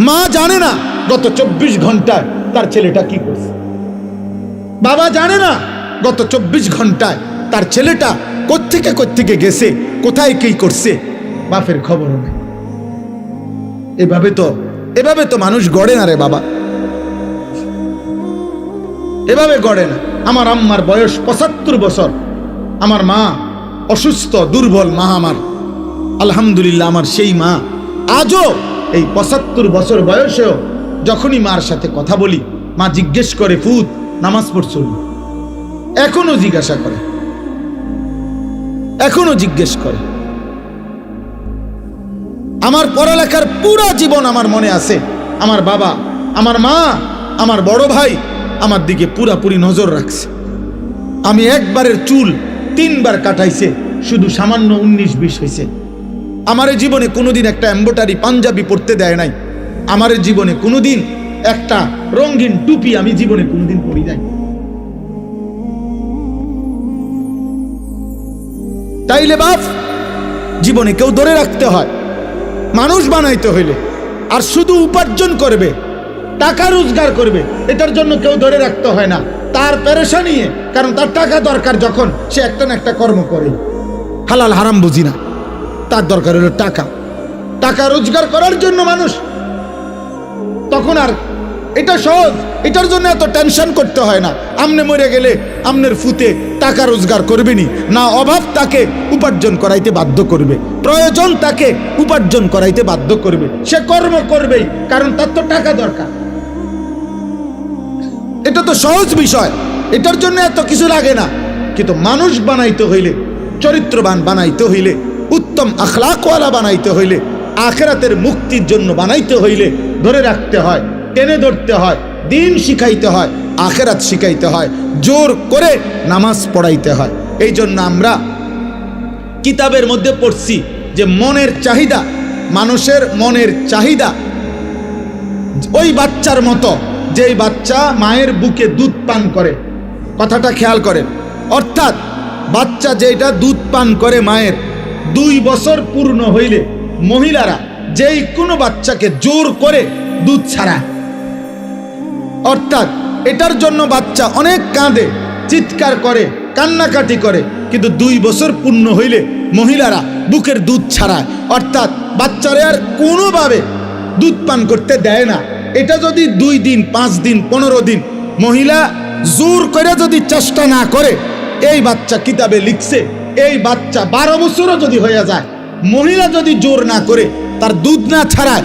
মা জানে না গত 24 ঘন্টায় তার ছেলেটা কি করছে, বাবা জানে না গত 24 ঘন্টায় তার ছেলেটা কোত্থেকে গেছে, কোথায় কি করছে, বাপের খবর নেই। এভাবে তো মানুষ গড়ে না রে বাবা, এভাবে গড়ে না। আমার আম্মার বয়স 75 বছর, আমার মা অসুস্থ দুর্বল মা আমার, আলহামদুলিল্লাহ আমার সেই মা আজও এই 75 বছর বয়সেও যখনই মার সাথে কথা বলি, মা জিজ্ঞেস করে ফুত নামাজ পড়ছো? এখনো জিজ্ঞাসা করে, এখনো জিজ্ঞেস করে। আমার পড়ালেখার পুরা জীবন আমার মনে আছে, আমার বাবা, আমার মা, আমার বড় ভাই আমার দিকে পুরাপুরি নজর রাখছে। আমি একবারের চুল 3 বার কাটাইছে, শুধু সামান্য 19-20 হয়েছে। আমার জীবনে কোনোদিন একটা এমব্রয়ডারি পাঞ্জাবি পরতে দেয় নাই, আমার জীবনে কোনোদিন একটা রঙিন টুপি আমি জীবনে কোনোদিন পরি নাই। তাইলে বাপ জীবনে কেউ ধরে রাখতে হয়, মানুষ বানাইতে হইলে। আর শুধু উপার্জন করবে, টাকা রোজগার করবে, এটার জন্য কেউ ধরে রাখতে হয় না। তার পেরেশানি, কারণ তার টাকা দরকার, যখন সে একটা না একটা কর্ম করে। হালাল হারাম বুঝি না, তার দরকার হলো টাকা। টাকা রোজগার করার জন্য মানুষ, তখন আর এটা সহজ, এটার জন্য এত টেনশন করতে হয় না। আমনে মরে গেলে আমনের ফুতে টাকা রোজগার করবেনি না, অভাব তাকে উপার্জন করাইতে বাধ্য করবে, প্রয়োজন তাকে উপার্জন করাইতে বাধ্য করবে, সে কর্ম করবেই, কারণ তার তো টাকা দরকার। এটা তো সহজ বিষয়, এটার জন্য এত কিছু লাগে না। কিন্তু মানুষ বানাইতে হইলে, চরিত্রবান বানাইতে হইলে, উত্তম আখলাকওয়ালা বানাইতে হইলে, আখিরাতের মুক্তির জন্য বানাইতে হইলে ধরে রাখতে হয়, টেনে ধরতে হয়, দিন শিখাইতে হয়, আখিরাত শিখাইতে হয়, জোর করে নামাজ পড়াইতে হয়। এই জন্য আমরা কিতাবের মধ্যে পড়ছি যে মনের চাহিদা, মানুষের মনের চাহিদা ওই বাচ্চার মতো, যেই বাচ্চা মায়ের বুকে দুধ পান করে। কথাটা খেয়াল করেন, অর্থাৎ বাচ্চা যেটা দুধ পান করে মায়ের, 2 বছর পূর্ণ হইলে মহিলারা যেই কোনো বাচ্চাকে জোর করে দুধ ছাড়া, অর্থাৎ এটার জন্য বাচ্চা অনেক কাঁদে, চিৎকার করে, কান্নাকাটি করে, কিন্তু 2 বছর পূর্ণ হইলে মহিলারা বুকের দুধ ছাড়ায়, অর্থাৎ বাচ্চারে আর কোনোভাবে দুধ পান করতে দেয় না। এটা যদি 2 দিন, 5 দিন, 15 দিন মহিলা জোর করে যদি চেষ্টা না করে, এই বাচ্চা কিতাবে লিখছে, এই বাচ্চা 12 বছরও যদি হয়ে যায়, মহিলা যদি জোর না করে তার দুধ না ছাড়ায়,